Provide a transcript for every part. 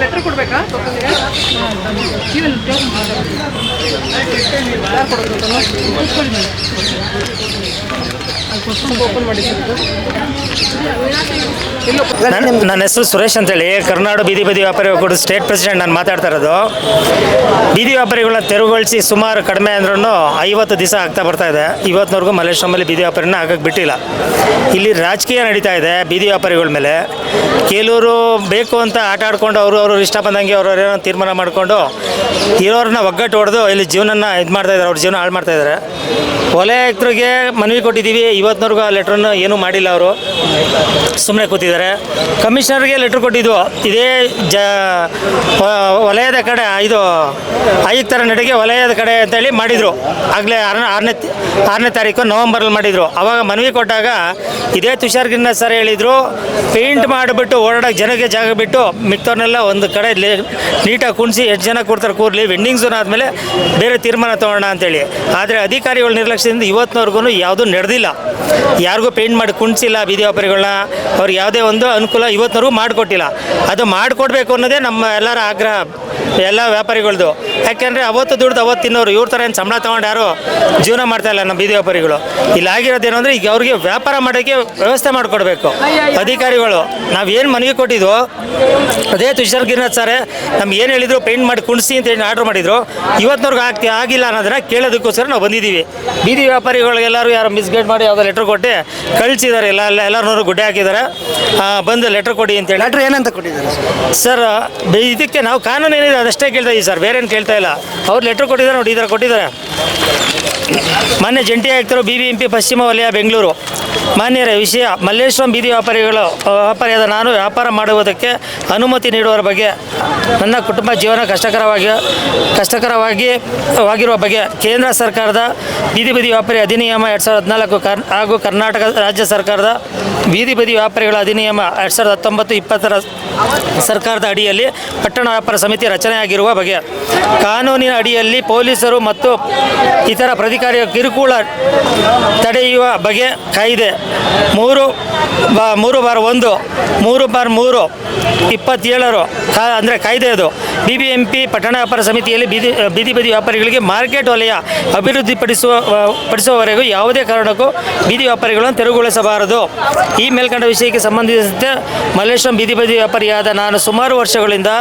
Letter ಕೊಡ್ಬೇಕಾ open ಮಾಡಿ. ನನ್ನ ಹೆಸರು ಸುರೇಶ್ ಅಂತೇಳಿ, ಕರ್ನಾಟಕ ಬೀದಿ ಬದಿ ವ್ಯಾಪಾರಿ ಒಕ್ಕೂಟದ ಸ್ಟೇಟ್ ಪ್ರೆಸಿಡೆಂಟ್. ನಾನು ಮಾತಾಡ್ತಾ ಇರೋದು. ಬೀದಿ ವ್ಯಾಪಾರಿಗಳನ್ನ ತೆರವುಗೊಳಿಸಿ ಸುಮಾರು ಕಡಿಮೆ ಅಂದ್ರೂ 50 ದಿವಸ ಆಗ್ತಾ ಬರ್ತಾ ಇದೆ. ಇವತ್ತಿನವರೆಗೂ ಮಲ್ಲೇಶ್ವರಮಲ್ಲಿ ಬೀದಿ ವ್ಯಾಪಾರಿನ ಆಗಕ್ಕೆ ಬಿಟ್ಟಿಲ್ಲ. ಇಲ್ಲಿ ರಾಜಕೀಯ ನಡೀತಾ ಇದೆ ಬೀದಿ ವ್ಯಾಪಾರಿಗಳ ಮೇಲೆ. ಕೆಲವರು ಬೇಕು ಅಂತ ಆಟ ಆಡ್ಕೊಂಡು ಅವರು ಇಷ್ಟ ಬಂದಂಗೆ ಏನೋ ತೀರ್ಮಾನ ಮಾಡಿಕೊಂಡು ಇರೋರನ್ನ ಒಗ್ಗಟ್ಟು ಹೊಡೆದು ಇಲ್ಲಿ ಜೀವನನ ಇದು ಮಾಡ್ತಾಯಿದ್ದಾರೆ, ಅವ್ರ ಜೀವನ ಹಾಳು ಮಾಡ್ತಾಯಿದ್ದಾರೆ. ವಲಯ ಆಯುಕ್ತರಿಗೆ ಮನವಿ ಕೊಟ್ಟಿದ್ದೀವಿ, ಇವತ್ತಿನವರೆಗೂ ಆ ಲೆಟ್ರನ್ನು ಏನೂ ಮಾಡಿಲ್ಲ. ಅವರು ಸುಮ್ಮನೆ ಕೂತಿದ್ದಾರೆ. ಕಮಿಷನರ್ಗೆ ಲೆಟ್ರ್ ಕೊಟ್ಟಿದ್ವು, ಇದೇ ವಲಯದ ಕಡೆ ಇದು ಆಯುಕ್ತರ ನಡೆಗೆ ವಲಯದ ಕಡೆ ಅಂತೇಳಿ ಮಾಡಿದರು. ಆಗಲೇ 6ನೇ ತಾರೀಕು ನವಂಬರಲ್ಲಿ ಮಾಡಿದರು. ಆವಾಗ ಮನವಿ ಕೊಟ್ಟಾಗ ಇದೇ ತುಷಾರ್ ಗಿರಿನಾಥ್ ಸರ್ ಹೇಳಿದರು, ಪೇಂಟ್ ಮಾಡಿಬಿಟ್ಟು ಓಡಾಡೋಕ್ಕೆ ಜನಕ್ಕೆ ಜಾಗ ಬಿಟ್ಟು ಮಿಕ್ತವ್ರನ್ನೆಲ್ಲ ಒಂದು ಕಡೆ ನೀಟಾಗಿ ಕುಣಿಸಿ ಎಷ್ಟು ಜನ ಕೊಡ್ತಾರೆ ಕೂರಲಿ, ವೆಂಡಿಂಗ್ ಝೋನ್ ಆದಮೇಲೆ ಬೇರೆ ತೀರ್ಮಾನ ತೊಗೊಳ್ಳೋಣ ಅಂತೇಳಿ. ಆದರೆ ಅಧಿಕಾರಿಗಳ ನಿರ್ಲಕ್ಷ್ಯದಿಂದ ಇವತ್ತಿನವರೆಗೂ ಯಾವುದೂ ನಡೆದಿಲ್ಲ. ಯಾರಿಗೂ ಪೇಂಟ್ ಮಾಡಿ ಕುಣಿಸಿಲ್ಲ ಬೀದಿ ವ್ಯಾಪಾರಿಗಳನ್ನ. ಅವ್ರಿಗೆ ಯಾವುದೇ ಒಂದು ಅನುಕೂಲ ಇವತ್ತಿನವರೆಗೂ ಮಾಡಿಕೊಟ್ಟಿಲ್ಲ. ಅದು ಮಾಡಿಕೊಡ್ಬೇಕು ಅನ್ನೋದೇ ನಮ್ಮ ಎಲ್ಲರ ಆಗ್ರಹ, ಎಲ್ಲ ವ್ಯಾಪಾರಿಗಳದ್ದು. ಯಾಕೆಂದರೆ ಅವತ್ತು ದುಡ್ದು ಅವತ್ತು ತಿನ್ನೋರು. ಇವ್ರ ಥರ ಏನು ಸಂಬಳ ತೊಗೊಂಡು ಯಾರು ಜೀವನ ಮಾಡ್ತಾಯಿಲ್ಲ ನಮ್ಮ ಬೀದಿ ವ್ಯಾಪಾರಿಗಳು. ಇಲ್ಲಿ ಆಗಿರೋದೇನು ಅಂದರೆ ಈಗ ಅವ್ರಿಗೆ ವ್ಯಾಪಾರ ಮಾಡೋಕ್ಕೆ ವ್ಯವಸ್ಥೆ ಮಾಡಿಕೊಡ್ಬೇಕು ಅಧಿಕಾರಿಗಳು. ನಾವೇನು ಮನವಿ ಕೊಟ್ಟಿದ್ವು ಅದೇ ತುಷಾರ್ ಗಿರಿನಾಥ್ ಸರ್ ನಮ್ಗೆ ಏನು ಹೇಳಿದ್ರು, ಪೇಂಟ್ ಮಾಡಿ ಕುಣಿಸಿ ಅಂತ ಹೇಳಿ ಆರ್ಡ್ರ್ ಮಾಡಿದ್ರು. ಇವತ್ತಿನವ್ರಿಗೆ ಆಗಿಲ್ಲ ಅನ್ನೋದನ್ನ ಕೇಳೋದಕ್ಕೋಸ್ಕರ ನಾವು ಬಂದಿದ್ದೀವಿ. ಬೀದಿ ವ್ಯಾಪಾರಿಗಳಿಗೆಲ್ಲರೂ ಯಾರು ಮಿಸ್ಗೈಡ್ ಮಾಡಿ ಯಾವುದೋ ಲೆಟ್ರ್ ಕೊಟ್ಟು ಕಳಿಸಿದ್ದಾರೆ. ಎಲ್ಲರೂ ಗುಡ್ಡೆ ಹಾಕಿದ್ದಾರೆ. ಬಂದು ಲೆಟ್ರ್ ಕೊಡಿ ಅಂತೇಳಿ. ಲೆಟ್ರ್ ಏನಂತ ಕೊಟ್ಟಿದ್ದಾರೆ ಸರ್? ಇದಕ್ಕೆ ನಾವು ಕಾನೂನು ಏನಿದೆ ಅದಷ್ಟೇ ಕೇಳ್ತಾ ಇದ್ದೀವಿ ಸರ್, ಬೇರೆ ಏನು ಕೇಳ್ತಾ ಇಲ್ಲ. ಅವ್ರು ಲೆಟ್ರ್ ಕೊಟ್ಟಿದ್ದಾರೆ ನೋಡಿ, ಈ ಥರ ಕೊಟ್ಟಿದ್ದಾರೆ. ಮಾನ್ಯ ಜಂಟಿ ಆಯುಕ್ತರು BBMP ಪಶ್ಚಿಮ ವಲಯ ಬೆಂಗಳೂರು. ಮಾನ್ಯರೇ, ವಿಷಯ ಮಲ್ಲೇಶ್ವರಂ ಬೀದಿ ವ್ಯಾಪಾರಿಯಾದ ನಾನು ವ್ಯಾಪಾರ ಮಾಡುವುದಕ್ಕೆ ಅನುಮತಿ ನೀಡುವ ಬಗ್ಗೆ, ನನ್ನ ಕುಟುಂಬ ಜೀವನ ಕಷ್ಟಕರವಾಗಿರುವ ಬಗ್ಗೆ ಕೇಂದ್ರ ಸರ್ಕಾರದ ಬೀದಿ ಬದಿ ವ್ಯಾಪಾರಿ ಅಧಿನಿಯಮ 2014 ಹಾಗೂ ಕರ್ನಾಟಕ ರಾಜ್ಯ ಸರ್ಕಾರದ ಬೀದಿ ಬದಿ ವ್ಯಾಪಾರಿಗಳ ಅಧಿನಿಯಮ 2019-20 ಸರ್ಕಾರದ ಅಡಿಯಲ್ಲಿ ಪಟ್ಟಣ ವ್ಯಾಪಾರ ಸಮಿತಿ ರಚನೆಯಾಗಿರುವ ಬಗ್ಗೆ, ಕಾನೂನಿನ ಅಡಿಯಲ್ಲಿ ಪೊಲೀಸರು ಮತ್ತು ಇತರ ಪ್ರಾಧಿಕಾರಿಗಳ ಕಿರುಕುಳ ತಡೆಯುವ ಬಗ್ಗೆ ಕಾಯ್ದೆ 3/1 3/3/27 ಅಂದರೆ ಕಾಯ್ದೆ ಅದು. BBMP ಪಟ್ಟಣ ವ್ಯಾಪಾರ ಸಮಿತಿಯಲ್ಲಿ ಬೀದಿ ಬದಿ ವ್ಯಾಪಾರಿಗಳಿಗೆ ಮಾರ್ಕೆಟ್ ವಲಯ ಅಭಿವೃದ್ಧಿಪಡಿಸುವವರೆಗೂ ಯಾವುದೇ ಕಾರಣಕ್ಕೂ ಬೀದಿ ವ್ಯಾಪಾರಿಗಳನ್ನು ತೆರವುಗೊಳಿಸಬಾರದು. ಈ ಮೇಲ್ಕಂಡ ವಿಷಯಕ್ಕೆ ಸಂಬಂಧಿಸಿದಂತೆ ಮಲ್ಲೇಶ್ವರಂ ಬೀದಿ ಬದಿ ವ್ಯಾಪಾರಿಯಾದ ನಾನು ಸುಮಾರು ವರ್ಷಗಳಿಂದ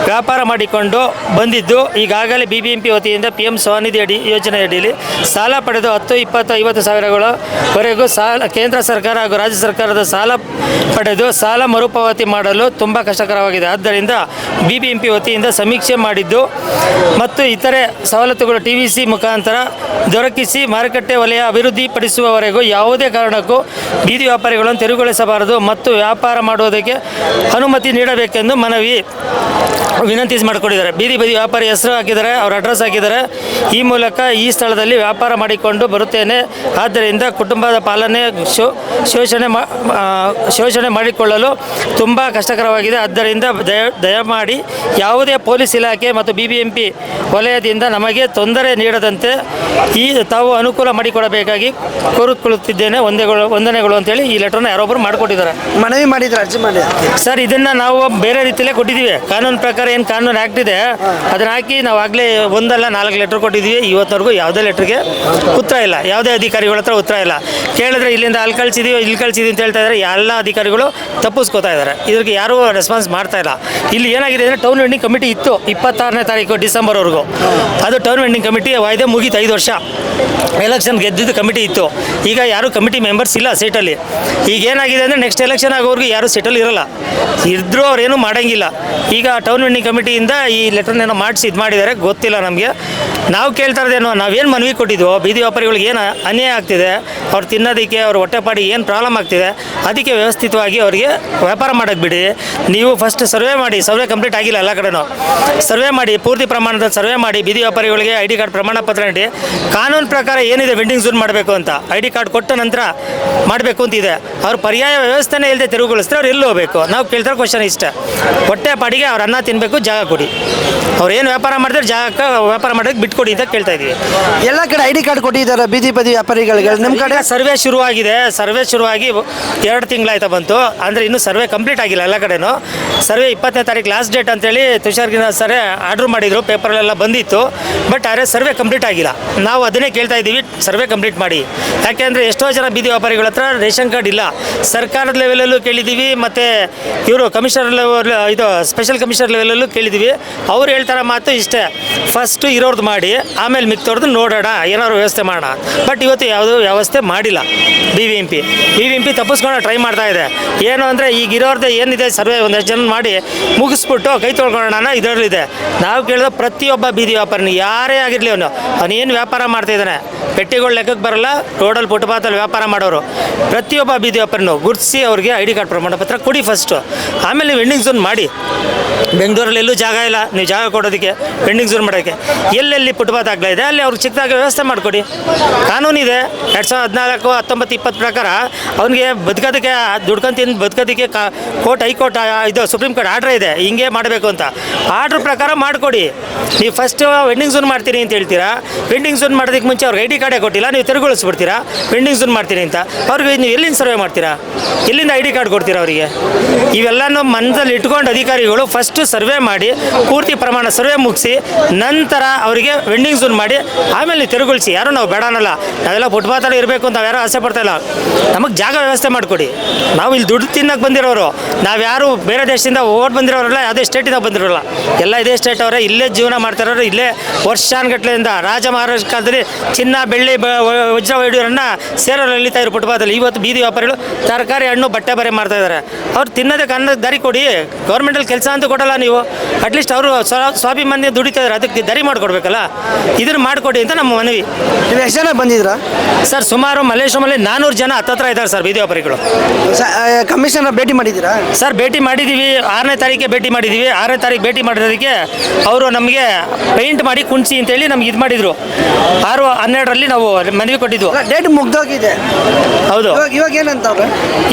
ವ್ಯಾಪಾರ ಮಾಡಿಕೊಂಡು ಬಂದಿದ್ದು, ಈಗಾಗಲೇ BBMP ವತಿಯಿಂದ PM ಸ್ವನಿಧಿ ಯೋಜನೆಯಡಿಯಲ್ಲಿ ಸಾಲ ಪಡೆದು 10, 20, 50 ಸಾವಿರಗಳವರೆಗೂ ಕೇಂದ್ರ ಸರ್ಕಾರ ಹಾಗೂ ರಾಜ್ಯ ಸರ್ಕಾರದ ಸಾಲ ಪಡೆದು ಸಾಲ ಮರುಪಾವತಿ ಮಾಡಲು ತುಂಬ ಕಷ್ಟಕರವಾಗಿದೆ. ಆದ್ದರಿಂದ BBMP ವತಿಯಿಂದ ಸಮೀಕ್ಷೆ ಮಾಡಿದ್ದು ಮತ್ತು ಇತರೆ ಸವಲತ್ತುಗಳು TVC ಮುಖಾಂತರ ದೊರಕಿಸಿ ಮಾರುಕಟ್ಟೆ ವಲಯ ಅಭಿವೃದ್ಧಿಪಡಿಸುವವರೆಗೂ ಯಾವುದೇ ಕಾರಣಕ್ಕೂ ಬೀದಿ ವ್ಯಾಪಾರಿಗಳನ್ನು ತೆರವುಗೊಳಿಸಬಾರದು ಮತ್ತು ವ್ಯಾಪಾರ ಮಾಡುವುದಕ್ಕೆ ಅನುಮತಿ ನೀಡಬೇಕೆಂದು ವಿನಂತಿ ಮಾಡಿಕೊಂಡಿದ್ದಾರೆ. ಬೀದಿ ಬದಿ ವ್ಯಾಪಾರಿ ಹೆಸರು ಹಾಕಿದ್ದಾರೆ, ಅವರ ಅಡ್ರೆಸ್ ಹಾಕಿದ್ದಾರೆ. ಈ ಮೂಲಕ ಈ ಸ್ಥಳದಲ್ಲಿ ವ್ಯಾಪಾರ ಮಾಡಿಕೊಂಡು ಬರುತ್ತೇನೆ. ಆದ್ದರಿಂದ ಕುಟುಂಬದ ಪಾಲನೆ ಶೋಷಣೆ ಮಾಡಿಕೊಳ್ಳಲು ತುಂಬ ಕಷ್ಟಕರವಾಗಿದೆ. ಆದ್ದರಿಂದ ದಯಮಾಡಿ ಯಾವುದೇ ಪೊಲೀಸ್ ಇಲಾಖೆ ಮತ್ತು BBMP ವಲಯದಿಂದ ನಮಗೆ ತೊಂದರೆ ನೀಡದಂತೆ ತಾವು ಅನುಕೂಲ ಮಾಡಿಕೊಡಬೇಕಾಗಿ ಕೋರುಕೊಳ್ಳುತ್ತಿದ್ದೇನೆ. ವಂದನೆಗಳು ಅಂತೇಳಿ ಈ ಲೆಟರ್ನ ಯಾರೊಬ್ಬರು ಮಾಡಿಕೊಟ್ಟಿದ್ದಾರೆ. ಮನವಿ ಮಾಡಿದ್ರೆ ಅರ್ಜಿ ಮಾಡಿ ಸರ್, ಇದನ್ನು ನಾವು ಬೇರೆ ರೀತಿಯಲ್ಲೇ ಕೊಟ್ಟಿದ್ದೀವಿ. ಕಾನೂನು ಪ್ರಕಾರ ಏನು ಕಾನೂನು ಆ್ಯಕ್ಟ್ ಇದೆ ಅದನ್ನು ಹಾಕಿ ನಾವು ಆಗಲೇ 1-4 ಲೆಟ್ರ್ ಕೊಟ್ಟಿದ್ದೀವಿ. ಇವತ್ತಿನವರೆಗೂ ಯಾವುದೇ ಲೆಟ್ರಿಗೆ ಉತ್ತರ ಇಲ್ಲ, ಯಾವುದೇ ಅಧಿಕಾರಿಗಳ ಹತ್ರ ಉತ್ತರ ಇಲ್ಲ. ಕೇಳಿದ್ರೆ ಇಲ್ಲಿಂದ ಅಲ್ಲಿ ಕಳಿಸಿದ್ದೀವಿ, ಇಲ್ಲಿ ಕಳಿಸಿದ್ದೀವಿ ಅಂತ ಹೇಳ್ತಾ ಇದ್ದಾರೆ. ಎಲ್ಲ ಅಧಿಕಾರಿಗಳು ತಪ್ಪಿಸ್ಕೋತಾ ಇದ್ದಾರೆ. ಇದಕ್ಕೆ ಯಾರೂ ರೆಸ್ಪಾನ್ಸ್ ಮಾಡ್ತಾ ಇಲ್ಲ. ಇಲ್ಲಿ ಏನಾಗಿದೆ ಅಂದರೆ ಟೌನ್ ವೆಂಡಿಂಗ್ ಕಮಿಟಿ ಇತ್ತು 26ನೇ ತಾರೀಕು ಡಿಸೆಂಬರ್ವರೆಗೂ. ಅದು ಟೌನ್ ವೆಂಡಿಂಗ್ ಕಮಿಟಿ ವಾಯ್ದೆ ಮುಗೀತು. 5 ವರ್ಷ ಎಲೆಕ್ಷನ್ ಗೆದ್ದಿದ್ದು ಕಮಿಟಿ ಇತ್ತು. ಈಗ ಯಾರೂ ಕಮಿಟಿ ಮೆಂಬರ್ಸ್ ಇಲ್ಲ ಸೀಟಲ್ಲಿ. ಈಗ ಏನಾಗಿದೆ ಅಂದರೆ ನೆಕ್ಸ್ಟ್ ಎಲೆಕ್ಷನ್ ಆಗೋವರೆಗೂ ಯಾರೂ ಸೀಟಲ್ಲಿ ಇರೋಲ್ಲ. ಇದ್ದರೂ ಅವ್ರೇನು ಮಾಡೋಂಗಿಲ್ಲ. ಈಗ ಟೌನ್ ವೆಂಡಿಂಗ್ ಕಮಿಟಿಯಿಂದ ಈ ಲೆಟರ್ನೇನೋ ಮಾಡಿಸಿ ಇದು ಮಾಡಿದ್ದಾರೆ, ಗೊತ್ತಿಲ್ಲ ನಮಗೆ. ನಾವು ಕೇಳ್ತಾ ಇರೋದೇನೋ, ನಾವೇನು ಮನವಿ ಕೊಟ್ಟಿದ್ವೋ ಬೀದಿ ವ್ಯಾಪಾರಿಗಳಿಗೆ ಏನು ಅನ್ಯಾಯ ಆಗ್ತಿದೆ, ಅವ್ರು ತಿನ್ನೋದಕ್ಕೆ ಅವ್ರ ಹೊಟ್ಟೆಪಾಡಿ ಏನು ಪ್ರಾಬ್ಲಮ್ ಆಗ್ತಿದೆ, ಅದಕ್ಕೆ ವ್ಯವಸ್ಥಿತವಾಗಿ ಅವರಿಗೆ ವ್ಯಾಪಾರ ಮಾಡೋಕ್ಕೆ ಬಿಡಿ. ನೀವು ಫಸ್ಟ್ ಸರ್ವೆ ಮಾಡಿ, ಸರ್ವೆ ಕಂಪ್ಲೀಟ್ ಆಗಿಲ್ಲ ಎಲ್ಲ ಕಡೆನೂ. ಸರ್ವೆ ಮಾಡಿ, ಪೂರ್ತಿ ಪ್ರಮಾಣದ ಸರ್ವೆ ಮಾಡಿ, ಬೀದಿ ವ್ಯಾಪಾರಿಗಳಿಗೆ ID ಕಾರ್ಡ್ ಪ್ರಮಾಣ ಪತ್ರ ನೀಡಿ. ಕಾನೂನು ಪ್ರಕಾರ ಏನಿದೆ ವೆಂಡಿಂಗ್ ಝೋನ್ ಮಾಡಬೇಕು ಅಂತ, ID ಕಾರ್ಡ್ ಕೊಟ್ಟ ನಂತರ ಮಾಡಬೇಕು ಅಂತಿದೆ. ಅವ್ರು ಪರ್ಯಾಯ ವ್ಯವಸ್ಥೆನೇ ಇಲ್ಲದೆ ತೆರವುಗೊಳಿಸಿದ್ರೆ ಅವ್ರು ಎಲ್ಲಿ ಹೋಗಬೇಕು? ನಾವು ಕೇಳ್ತಾರೆ ಕ್ವಶನ್ ಇಷ್ಟ. ಹೊಟ್ಟೆ ಪಾಡಿಗೆ ಅವ್ರು ಅನ್ನ ತಿನ್ನಬೇಕು ಬೇಕು, ಜಾಗ ಕೊಡಿ. ಅವ್ರು ಏನು ವ್ಯಾಪಾರ ಮಾಡಿದ್ರೆ ಜಾಗಕ್ಕೆ ವ್ಯಾಪಾರ ಮಾಡೋಕ್ಕೆ ಬಿಟ್ಕೊಡಿ ಅಂತ ಕೇಳ್ತಾ ಇದ್ದೀವಿ. ಎಲ್ಲ ಕಡೆ ಐ ಡಿ ಕಾರ್ಡ್ ಕೊಟ್ಟಿದ್ದಾರೆ ಬೀದಿ ಬದಿ ವ್ಯಾಪಾರಿಗಳಿಗೆ. ನಿಮ್ಮ ಕಡೆ ಸರ್ವೆ ಶುರುವಾಗಿ 2 ತಿಂಗಳಾಯ್ತಾ ಬಂತು. ಅಂದರೆ ಇನ್ನೂ ಸರ್ವೆ ಕಂಪ್ಲೀಟ್ ಆಗಿಲ್ಲ ಎಲ್ಲ ಕಡೆನೂ. ಸರ್ವೆ 20ನೇ ತಾರೀಕು ಲಾಸ್ಟ್ ಡೇಟ್ ಅಂತೇಳಿ ತುಷಾರ್ ಗಿರಿನಾಥ್ ಸರ್ ಆರ್ಡ್ರ್ ಮಾಡಿದರು, ಪೇಪರಲ್ಲೆಲ್ಲ ಬಂದಿತ್ತು. ಬಟ್ ಆದರೆ ಸರ್ವೆ ಕಂಪ್ಲೀಟ್ ಆಗಿಲ್ಲ. ನಾವು ಅದನ್ನೇ ಕೇಳ್ತಾ ಇದ್ದೀವಿ, ಸರ್ವೆ ಕಂಪ್ಲೀಟ್ ಮಾಡಿ. ಯಾಕೆಂದರೆ ಎಷ್ಟೋ ಜನ ಬೀದಿ ವ್ಯಾಪಾರಿಗಳ ಹತ್ರ ರೇಷನ್ ಕಾರ್ಡ್ ಇಲ್ಲ. ಸರ್ಕಾರದ ಲೆವೆಲಲ್ಲೂ ಕೇಳಿದ್ದೀವಿ, ಮತ್ತು ಇವರು ಕಮಿಷನರ್ ಲೆವೆಲ್ ಇದು ಸ್ಪೆಷಲ್ ಕಮಿಷನರ್ ಲೆವೆಲಲ್ಲೂ ಕೇಳಿದ್ದೀವಿ. ಅವ್ರು ಹೇಳ್ತಾರ ಮಾತು ಇಷ್ಟೇ, ಫಸ್ಟು ಇರೋರ್ದು ಮಾಡಿ ಆಮೇಲೆ ಮಿಕ್ತವ್ರದ್ದು ನೋಡೋಣ, ಏನಾದ್ರು ವ್ಯವಸ್ಥೆ ಮಾಡೋಣ. ಬಟ್ ಇವತ್ತು ಯಾವುದೂ ವ್ಯವಸ್ಥೆ ಮಾಡಿಲ್ಲ. ಬಿ ವಿ ಎಂ ಪಿ ತಪ್ಪಿಸ್ಕೊಂಡು ಟ್ರೈ ಮಾಡ್ತಾ ಇದೆ. ಏನು ಅಂದರೆ ಈಗ ಇರೋರ್ದು ಏನಿದೆ ಸರ್ವೆ ಒಂದಷ್ಟು ಜನ ಮಾಡಿ ಮುಗಿಸ್ಬಿಟ್ಟು ಕೈ ತೊಳ್ಕೊಳ್ಳೋಣ ಇದರಲ್ಲಿದೆ. ನಾವು ಕೇಳಿದ ಪ್ರತಿಯೊಬ್ಬ ಬೀದಿ ವ್ಯಾಪಾರನ ಯಾರೇ ಆಗಿರಲಿ ಅವನೇನು ವ್ಯಾಪಾರ ಮಾಡ್ತಾಯಿದ್ದಾನೆ, ಪೆಟ್ಟಿಗಳು ಲೆಕ್ಕಕ್ಕೆ ಬರಲ್ಲ, ರೋಡಲ್ಲಿ ಫುಟ್ಪಾತಲ್ಲಿ ವ್ಯಾಪಾರ ಮಾಡೋರು ಪ್ರತಿಯೊಬ್ಬ ಬೀದಿ ವ್ಯಾಪಾರನು ಗುರುತಿಸಿ ಅವ್ರಿಗೆ ಐ ಡಿ ಕಾರ್ಡ್ ಪ್ರಮಾಣ ಪತ್ರ ಕೊಡಿ ಫಸ್ಟು. ಆಮೇಲೆ ನೀವು ವೆಂಡಿಂಗ್ ಝೋನ್ ಮಾಡಿ. ಬೆಂಗಳೂರಲ್ಲಿ ಎಲ್ಲೂ ಜಾಗ ಇಲ್ಲ, ನೀವು ಜಾಗ ಕೊಡೋದಕ್ಕೆ ವೆಂಡಿಂಗ್ ಝೋನ್ ಮಾಡೋಕ್ಕೆ. ಎಲ್ಲೆಲ್ಲಿ ಫುಟ್ಪಾತ್ ಆಗ್ತಾ ಇದೆ ಅಲ್ಲಿ ಅವ್ರಿಗೆ ಚಿಕ್ಕದಾಗಿ ವ್ಯವಸ್ಥೆ ಮಾಡಿಕೊಡಿ. ಕಾನೂನಿದೆ 2014, 19, 20 ಪ್ರಕಾರ ಅವನಿಗೆ ಬದುಕೋದಕ್ಕೆ ದುಡ್ಕೊಂಡು ತಿಂದು ಬದುಕೋದಕ್ಕೆ ಹೈಕೋರ್ಟ್ ಇದು ಸುಪ್ರೀಂ ಕೋರ್ಟ್ ಆರ್ಡ್ರ್ ಇದೆ, ಹಿಂಗೆ ಮಾಡಬೇಕು ಅಂತ. ಆರ್ಡ್ರ್ ಪ್ರಕಾರ ಮಾಡಿಕೊಡಿ. ನೀವು ಫಸ್ಟ್ ವೆಂಡಿಂಗ್ ಝೋನ್ ಮಾಡ್ತೀನಿ ಅಂತ ಹೇಳ್ತೀರಾ, ವೆಂಡಿಂಗ್ ಝೋನ್ ಮಾಡೋದಕ್ಕೆ ಮುಂಚೆ ಅವ್ರಿಗೆ ಐ ಡಿ ಕಾರ್ಡೇ ಕೊಟ್ಟಿಲ್ಲ, ನೀವು ತಿರುಗಿಸ್ಬಿಡ್ತೀರಾ ವೆಂಡಿಂಗ್ ಝೋನ್ ಮಾಡ್ತೀನಿ ಅಂತ. ಅವ್ರಿಗೆ ನೀವು ಎಲ್ಲಿಂದ ಸರ್ವೆ ಮಾಡ್ತೀರಾ, ಎಲ್ಲಿಂದ ಐ ಡಿ ಕಾರ್ಡ್ ಕೊಡ್ತೀರಾ ಅವರಿಗೆ? ಇವೆಲ್ಲನೂ ಮನದಲ್ಲಿ ಇಟ್ಕೊಂಡು ಅಧಿಕಾರಿಗಳು ಫಸ್ಟು ಸರ್ವೆ ಮಾಡಿ ಪೂರ್ತಿ ಪ್ರಮಾಣ ಸರ್ವೆ ಮುಗಿಸಿ ನಂತರ ಅವರಿಗೆ ವೆಂಡಿಂಗ್ ಝೋನ್ ಮಾಡಿ ಆಮೇಲೆ ತಿರುಗಿಸಿ. ಯಾರು ನಾವು ಬೇಡ ಅನ್ನಲ್ಲ, ನಾವೆಲ್ಲ ಫುಟ್ಪಾತಲ್ಲಿ ಇರಬೇಕು ಅಂತ ಯಾರು ಆಸೆ ಪಡ್ತಾ ಇಲ್ಲ. ನಮಗೆ ಜಾಗ ವ್ಯವಸ್ಥೆ ಮಾಡಿಕೊಡಿ. ನಾವು ಇಲ್ಲಿ ದುಡ್ಡು ತಿನ್ನಕ್ಕೆ ಬಂದಿರೋರು, ನಾವು ಯಾರು ಬೇರೆ ದೇಶದಿಂದ ಓಟ್ ಬಂದಿರೋರಲ್ಲ, ಯಾವುದೇ ಸ್ಟೇಟಿಂದ ಬಂದಿರೋಲ್ಲ, ಎಲ್ಲ ಇದೇ ಸ್ಟೇಟ್ ಅವರೇ, ಇಲ್ಲೇ ಜೀವನ ಮಾಡ್ತಾರೋರು, ಇಲ್ಲೇ ವರ್ಷಾನುಗಟ್ಲೆಯಿಂದ ರಾಜ ಮಹಾರಾಜ ಕಾಲದಲ್ಲಿ ಚಿನ್ನ ಬೆಳ್ಳಿ ವಜ್ರ ವೈಡೂರನ್ನ ಸೇರೋರು ಎಳಿತಾ ಇದ್ರು ಫುಟ್ಪಾತಲ್ಲಿ. ಇವತ್ತು ಬೀದಿ ವ್ಯಾಪಾರಿಗಳು ತರಕಾರಿ ಹಣ್ಣು ಬಟ್ಟೆ ಬರೆ ಮಾಡ್ತಾ ಇದ್ದಾರೆ. ಅವ್ರು ತಿನ್ನೋದಕ್ಕೆ ಅನ್ನೋದು ದಾರಿ ಕೊಡಿ. ಗೌರ್ಮೆಂಟಲ್ಲಿ ಕೆಲಸ ಅಂತೂ ಕೊಡಲ್ಲ ನೀವು, ಅಟ್ಲೀಸ್ಟ್ ಅವರು ಸ್ವಾಭಿಮಾನ್ಯ ದುಡಿತಾ ಇದ್ದಾರೆ, ಅದಕ್ಕೆ ದರಿ ಮಾಡಿಕೊಡ್ಬೇಕಲ್ಲ, ಇದನ್ನು ಮಾಡಿಕೊಡಿ ಅಂತ ನಮ್ಮ ಮನವಿ. ನೀವು ಎಷ್ಟು ಜನ ಬಂದಿದ್ರಾ ಸರ್? ಸುಮಾರು ಮಲ್ಲೇಶ್ವರಮಲ್ಲಿ 400 ಜನ ಹತ್ತತ್ರ ಇದ್ದಾರೆ ಸರ್ ಬೀದಿ ವ್ಯಾಪಾರಿಗಳು. ಕಮಿಷನರ್ ಭೇಟಿ ಮಾಡಿದ್ದೀರಾ ಸರ್? ಭೇಟಿ ಮಾಡಿದ್ದೀವಿ, 6ನೇ ತಾರೀಕಿಗೆ ಭೇಟಿ ಮಾಡಿದ್ದೀವಿ. 6ನೇ ತಾರೀಕು ಭೇಟಿ ಮಾಡಿರೋದಕ್ಕೆ ಅವರು ನಮಗೆ ಪೇಂಟ್ ಮಾಡಿ ಕುಣಿಸಿ ಅಂತೇಳಿ ನಮ್ಗೆ ಇದು ಮಾಡಿದರು. 6/12 ನಾವು ಮನವಿ ಕೊಟ್ಟಿದ್ವು. ಡೇಟ್ ಮುಗ್ದೋಗಿದೆ. ಹೌದು. ಇವಾಗ ಏನಂತ ಅವ್ರು?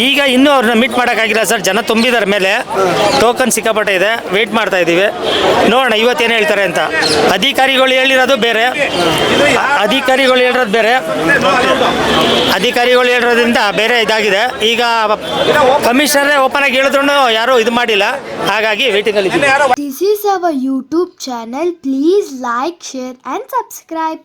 ಈಗ ಇನ್ನೂ ಅವ್ರನ್ನ ಮೀಟ್ ಮಾಡೋಕ್ಕಾಗಿಲ್ಲ ಸರ್, ಜನ ತುಂಬಿದಾರ ಮೇಲೆ. ಟೋಕನ್ ಸಿಕ್ಕಾಪಟ್ಟೆ ಇದೆ, ವೆಯ್ಟ್ ಮಾಡ್ತಾ ಇದ್ದೀವಿ, ನೋಡೋಣ ಇವತ್ತೇನು ಹೇಳ್ತಾರೆ ಅಂತ. ಅಧಿಕಾರಿಗಳು ಹೇಳಿರೋದು ಬೇರೆ, ಅಧಿಕಾರಿಗಳು ಹೇಳಿರೋದ್ರಿಂದ ಬೇರೆ ಇದಾಗಿದೆ. ಈಗ ಕಮಿಷನರೇ ಓಪನ್ ಆಗಿ ಹೇಳಿದ್ರು ಯಾರೂ ಇದು ಮಾಡಿಲ್ಲ, ಹಾಗಾಗಿ ವೇಟಿಂಗಲ್ಲಿ. This is our YouTube channel. Please like, share and subscribe.